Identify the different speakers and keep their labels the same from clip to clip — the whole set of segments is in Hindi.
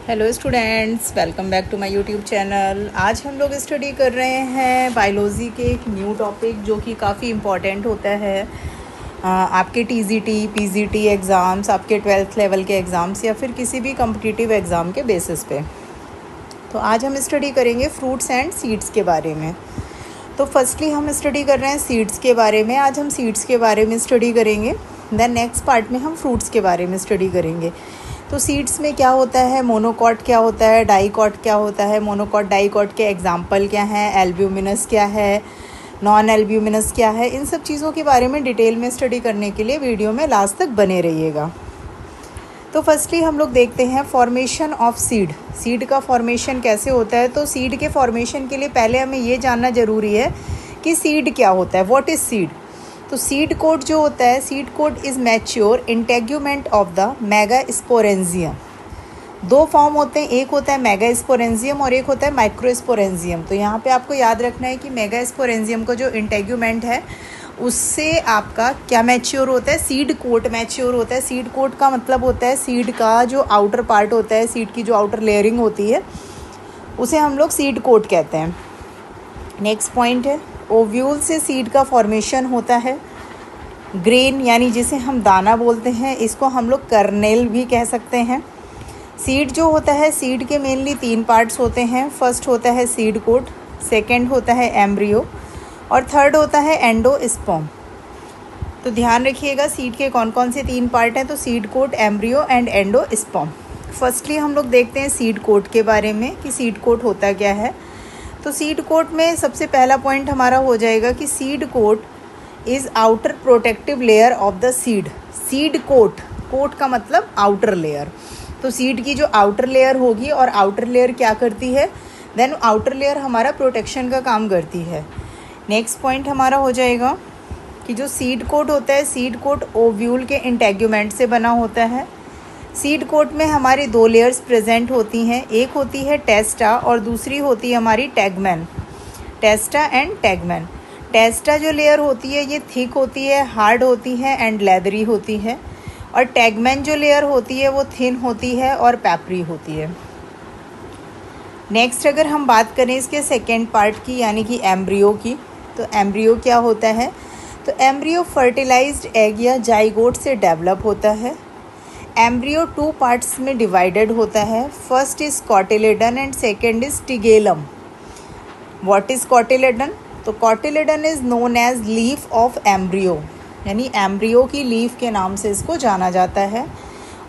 Speaker 1: Hello students, welcome back to my YouTube channel. आज हम लोग स्टडी कर रहे हैं बायोलॉजी के एक न्यू टॉपिक जो कि काफ़ी इम्पॉर्टेंट होता है आपके टीजीटी, पीजीटी एग्ज़ाम्स, आपके 12th लेवल के एग्ज़ाम्स या फिर किसी भी कॉम्पिटिटिव एग्ज़ाम के बेसिस पे। तो आज हम स्टडी करेंगे फ्रूट्स एंड सीड्स के बारे में। तो फर्स्टली हम स्टडी कर रहे हैं सीड्स के बारे में। आज हम सीड्स के बारे में स्टडी करेंगे, देन नेक्स्ट पार्ट में हम फ्रूट्स के बारे में स्टडी करेंगे। तो सीड्स में क्या होता है, मोनोकॉट क्या होता है, डाइकॉट क्या होता है, मोनोकॉट डाइकॉट के एग्जाम्पल क्या हैं, एल्ब्यूमिनस क्या है, नॉन एल्ब्यूमिनस क्या है, इन सब चीज़ों के बारे में डिटेल में स्टडी करने के लिए वीडियो में लास्ट तक बने रहिएगा। तो फर्स्टली हम लोग देखते हैं फॉर्मेशन ऑफ सीड। सीड का फॉर्मेशन कैसे होता है। तो सीड के फॉर्मेशन के लिए पहले हमें ये जानना ज़रूरी है कि सीड क्या होता है, व्हाट इज़ सीड। तो सीड कोट जो होता है, seed coat is mature integument of the megasporangium. दो फॉर्म होते हैं, एक होता है मेगास्पोरेंजियम और एक होता है माइक्रोस्पोरेंजियम। तो यहाँ पे आपको याद रखना है कि मेगास्पोरेंजियम का जो इंटेग्यूमेंट है उससे आपका क्या मैच्योर होता है, सीड कोट मैच्योर होता है। सीड कोट का मतलब होता है सीड का जो आउटर पार्ट होता है, सीड की जो आउटर लेयरिंग होती है उसे हम लोग सीड कोट कहते हैं। नेक्स्ट पॉइंट है, ओव्यूल से सीड का फॉर्मेशन होता है। ग्रेन यानी जिसे हम दाना बोलते हैं, इसको हम लोग कर्नेल भी कह सकते हैं। सीड जो होता है, सीड के मेनली 3 पार्ट्स होते हैं। फर्स्ट होता है सीड कोट, सेकंड होता है एम्ब्रियो और थर्ड होता है एंडोस्पर्म। तो ध्यान रखिएगा सीड के कौन कौन से 3 पार्ट हैं। तो seed coat, embryo and endosperm. Firstly हम लोग देखते हैं सीड कोट के बारे में कि सीड कोट होता क्या है। तो सीड कोट में सबसे पहला पॉइंट हमारा हो जाएगा कि seed coat is outer protective layer of the seed. Seed coat, coat का मतलब आउटर लेयर। तो सीड की जो आउटर लेयर होगी, और आउटर लेयर क्या करती है, देन आउटर लेयर हमारा प्रोटेक्शन का काम करती है। नेक्स्ट पॉइंट हमारा हो जाएगा कि जो सीड कोट होता है, सीड कोट ओव्यूल के इंटेग्यूमेंट से बना होता है। सीड कोट में हमारी 2 लेयर्स प्रेजेंट होती हैं, एक होती है टेस्टा और दूसरी होती है हमारी टैगमैन। टेस्टा एंड टैगमैन। टेस्टा जो लेयर होती है ये थिक होती है, हार्ड होती है एंड लेदरी होती है, और टैगमैन जो लेयर होती है वो थिन होती है और पेपरी होती है। नेक्स्ट अगर हम बात करें इसके सेकेंड पार्ट की यानी कि एम्ब्रियो की, तो एम्ब्रियो क्या होता है। तो एम्ब्रियो फर्टिलाइज्ड एग या जाइगोट से डेवलप होता है। एम्ब्रियो 2 पार्ट्स में डिवाइडेड होता है। First is cotyledon and second is tigellum. What is cotyledon. तो cotyledon is known as leaf of embryo, यानी एम्ब्रियो की लीफ के नाम से इसको जाना जाता है।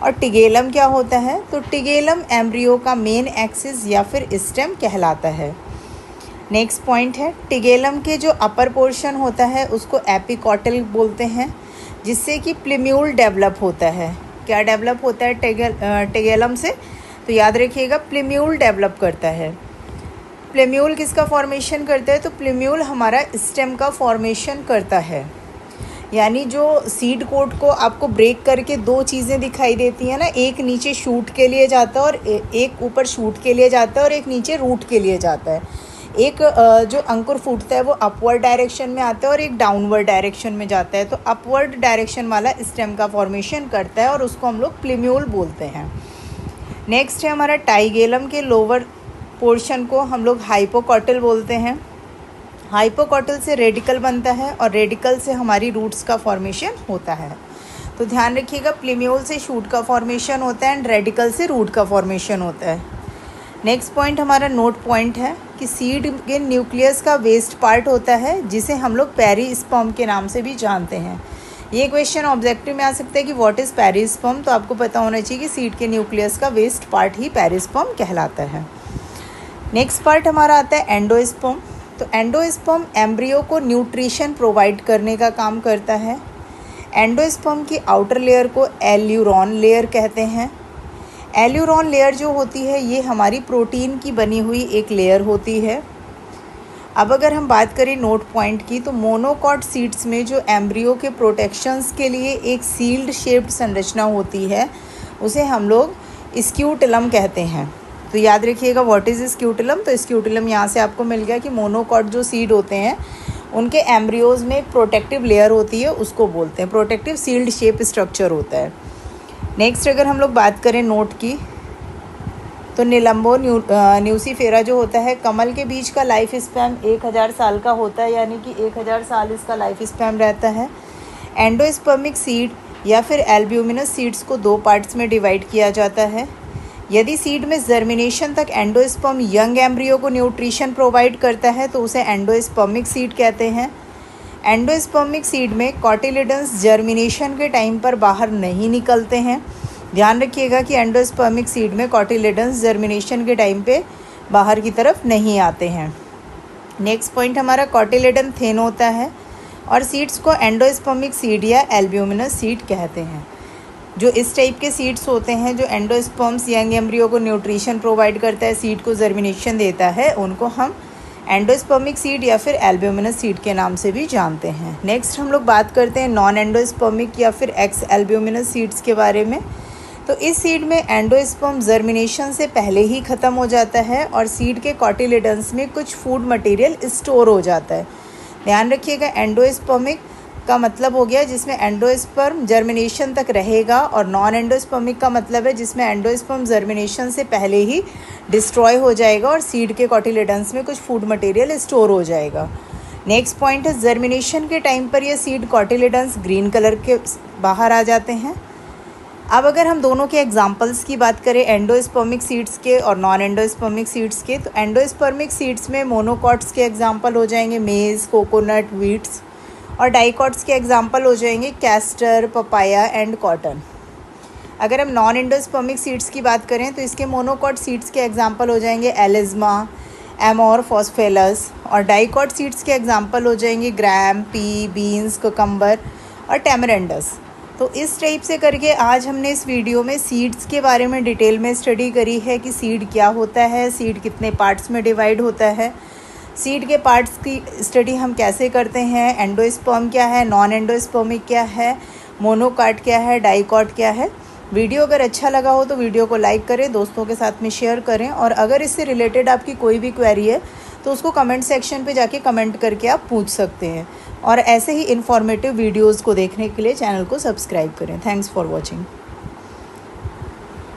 Speaker 1: और टिगेलम क्या होता है। तो टिगेलम एम्ब्रियो का मेन एक्सिस या फिर स्टेम कहलाता है। नेक्स्ट पॉइंट है, टिगेलम के जो अपर पोर्शन होता है उसको एपिकॉटल बोलते हैं, जिससे कि प्लिम्यूल डेवलप होता है। क्या डेवलप होता है टिगेलम से, तो याद रखिएगा प्लिम्यूल डेवलप करता है। प्लिम्यूल किसका फॉर्मेशन करता है। तो प्लिम्यूल हमारा स्टेम का फॉर्मेशन करता है। यानी जो सीड कोट को आपको ब्रेक करके 2 चीज़ें दिखाई देती हैं ना, एक नीचे शूट के लिए जाता है और एक ऊपर शूट के लिए जाता है और एक नीचे रूट के लिए जाता है। एक जो अंकुर फूटता है वो अपवर्ड डायरेक्शन में आता है और एक डाउनवर्ड डायरेक्शन में जाता है। तो अपवर्ड डायरेक्शन वाला स्टेम का फॉर्मेशन करता है और उसको हम लोग प्लिम्यूल बोलते हैं। नेक्स्ट है हमारा टाइगेलम के लोअर पोर्शन को हम लोग हाइपोकॉटल बोलते हैं। हाइपोकॉटल से रेडिकल बनता है और रेडिकल से हमारी रूट्स का फॉर्मेशन होता है। तो ध्यान रखिएगा प्लिम्यूल से शूट का फॉर्मेशन होता है एंड रेडिकल से रूट का फॉर्मेशन होता है। नेक्स्ट पॉइंट हमारा नोट पॉइंट है कि सीड के न्यूक्लियस का वेस्ट पार्ट होता है जिसे हम लोग पेरिस्पर्म के नाम से भी जानते हैं। ये क्वेश्चन ऑब्जेक्टिव में आ सकता है कि व्हाट इज़ पेरिस्पर्म। तो आपको पता होना चाहिए कि सीड के न्यूक्लियस का वेस्ट पार्ट ही पेरिस्पर्म कहलाता है। नेक्स्ट पार्ट हमारा आता है एंडोस्पर्म। तो एंडोस्पर्म एम्ब्रियो को न्यूट्रिशन प्रोवाइड करने का काम करता है। एंडोस्पर्म की आउटर लेयर को एल्यूरॉन लेयर कहते हैं। एल्यूरॉन लेयर जो होती है ये हमारी प्रोटीन की बनी हुई एक लेयर होती है। अब अगर हम बात करें नोट पॉइंट की, तो मोनोकॉट सीड्स में जो एम्ब्रियो के प्रोटेक्शंस के लिए एक सील्ड शेप्ड संरचना होती है उसे हम लोग स्क्यूटिलम कहते हैं। तो याद रखिएगा व्हाट इज़ स्क्यूटिलम। तो स्क्यूटिलम यहाँ से आपको मिल गया कि मोनोकॉट जो सीड होते हैं उनके एम्ब्रियोज़ में एक प्रोटेक्टिव लेयर होती है, उसको बोलते हैं, प्रोटेक्टिव सील्ड शेप स्ट्रक्चर होता है। नेक्स्ट अगर हम लोग बात करें नोट की, तो निलंबो न्यूसीफेरा जो होता है, कमल के बीज का लाइफ स्पैन 1000 साल का होता है, यानी कि 1000 साल इसका लाइफ स्पैन रहता है। एंडोस्पर्मिक सीड या फिर एल्ब्यूमिनस सीड्स को 2 पार्ट्स में डिवाइड किया जाता है। यदि सीड में जर्मिनेशन तक एंडोस्पर्म यंग एम्ब्रियो को न्यूट्रिशन प्रोवाइड करता है तो उसे एंडोस्पर्मिक सीड कहते हैं। एंडोस्पर्मिक सीड में कॉटिलिडन्स जर्मिनेशन के टाइम पर बाहर नहीं निकलते हैं। ध्यान रखिएगा कि एंडोस्पर्मिक सीड में कॉटिलिडन्स जर्मिनेशन के टाइम पे बाहर की तरफ नहीं आते हैं। नेक्स्ट पॉइंट हमारा कॉटिलिडन थिन होता है और सीड्स को एंडोस्पर्मिक सीड या एल्ब्यूमिनस सीड कहते हैं। जो इस टाइप के सीड्स होते हैं जो एंडोस्पर्म्स यंग एम्ब्रियो को न्यूट्रिशन प्रोवाइड करता है, सीड को जर्मिनेशन देता है, उनको हम एंडोस्पर्मिक सीड या फिर एल्ब्यूमिनस सीड के नाम से भी जानते हैं। नेक्स्ट हम लोग बात करते हैं नॉन एंडोस्पर्मिक या फिर एक्स एल्ब्यूमिनस सीड्स के बारे में। तो इस सीड में एंडोस्पर्म जर्मिनेशन से पहले ही ख़त्म हो जाता है और सीड के कॉटिलिडन्स में कुछ फूड मटेरियल स्टोर हो जाता है। ध्यान रखिएगा, एंडोस्पर्मिक का मतलब हो गया जिसमें एंडोस्पर्म जर्मिनेशन तक रहेगा, और नॉन एंडोस्पर्मिक का मतलब है जिसमें एंडोस्पर्म जर्मिनेशन से पहले ही डिस्ट्रॉय हो जाएगा और सीड के कॉटिलिडन्स में कुछ फूड मटेरियल स्टोर हो जाएगा। नेक्स्ट पॉइंट है जर्मिनेशन के टाइम पर ये सीड कॉटिलिडन्स ग्रीन कलर के बाहर आ जाते हैं। अब अगर हम दोनों के एग्जांपल्स की बात करें, एंडोस्पर्मिक सीड्स के और नॉन एंडोस्पर्मिक सीड्स के, तो एंडोस्पर्मिक सीड्स में मोनोकॉट्स के एग्जांपल हो जाएंगे मेज़, कोकोनट, वीट्स, और डाइकॉट्स के एग्जांपल हो जाएंगे कैस्टर, पपाया एंड कॉटन। अगर हम नॉन एंडोस्पर्मिक सीड्स की बात करें तो इसके मोनोकॉट सीड्स के एग्जांपल हो जाएंगे एलिज्मा, एमोरफॉस्फेलस, और डाइकॉट सीड्स के एग्जांपल हो जाएंगे ग्राम, पी, बीन्स, कोकम्बर और टैमरेंडस। तो इस टाइप से करके आज हमने इस वीडियो में सीड्स के बारे में डिटेल में स्टडी करी है कि सीड क्या होता है, सीड कितने पार्ट्स में डिवाइड होता है, सीड के पार्ट्स की स्टडी हम कैसे करते हैं, एंडोस्पर्म क्या है, नॉन एंडोस्पर्मिक क्या है, मोनोकॉट क्या है, डाइकॉट क्या है। वीडियो अगर अच्छा लगा हो तो वीडियो को लाइक करें, दोस्तों के साथ में शेयर करें, और अगर इससे रिलेटेड आपकी कोई भी क्वेरी है तो उसको कमेंट सेक्शन पे जाके कमेंट करके आप पूछ सकते हैं। और ऐसे ही इन्फॉर्मेटिव वीडियोज़ को देखने के लिए चैनल को सब्सक्राइब करें। Thanks for watching.